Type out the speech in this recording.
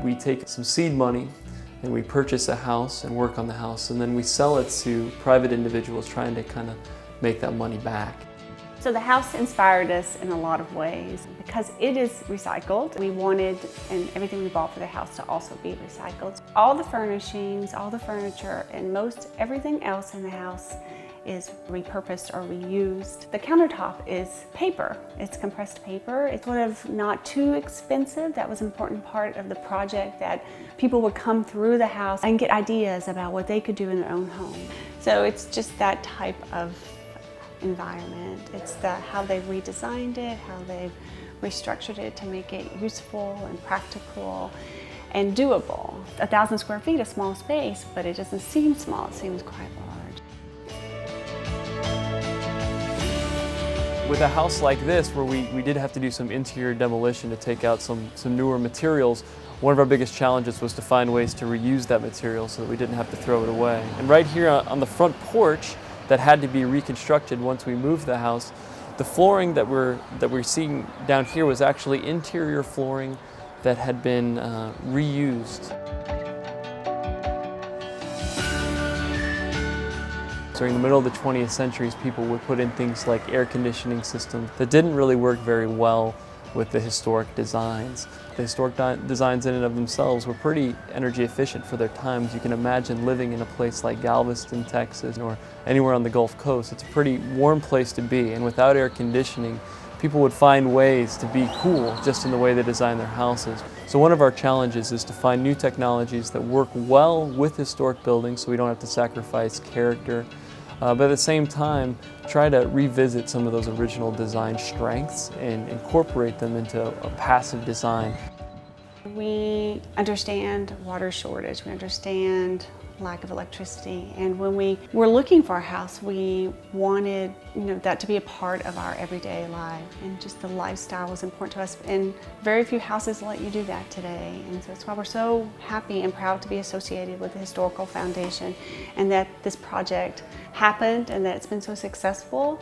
We take some seed money and we purchase a house and work on the house, and then we sell it to private individuals trying to kind of make that money back. So the house inspired us in a lot of ways. Because it is recycled, we wanted everything we bought for the house to also be recycled. All the furnishings, all the furniture, and everything else in the house is repurposed or reused. The countertop is paper. It's compressed paper. It's sort of not too expensive. That was an important part of the project, that people would come through the house and get ideas about what they could do in their own home. So it's just that type of environment. It's how they've redesigned it, how they've restructured it to make it useful and practical and doable. 1,000 square feet, a small space, but it doesn't seem small, it seems quite large. With a house like this, where we did have to do some interior demolition to take out some newer materials, one of our biggest challenges was to find ways to reuse that material so that we didn't have to throw it away. And right here on the front porch, that had to be reconstructed once we moved the house, the flooring that we're seeing down here was actually interior flooring that had been reused. During the middle of the 20th century, people would put in things like air conditioning systems that didn't really work very well with the historic designs. The historic designs in and of themselves were pretty energy efficient for their times. You can imagine living in a place like Galveston, Texas, or anywhere on the Gulf Coast. It's a pretty warm place to be, and without air conditioning, people would find ways to be cool just in the way they design their houses. So one of our challenges is to find new technologies that work well with historic buildings so we don't have to sacrifice character, but at the same time try to revisit some of those original design strengths and incorporate them into a passive design. We understand water shortage, we understand lack of electricity, and when we were looking for a house, we wanted that to be a part of our everyday life, and just the lifestyle was important to us, and very few houses let you do that today. And so that's why we're so happy and proud to be associated with the Historical Foundation, and that this project happened and that it's been so successful.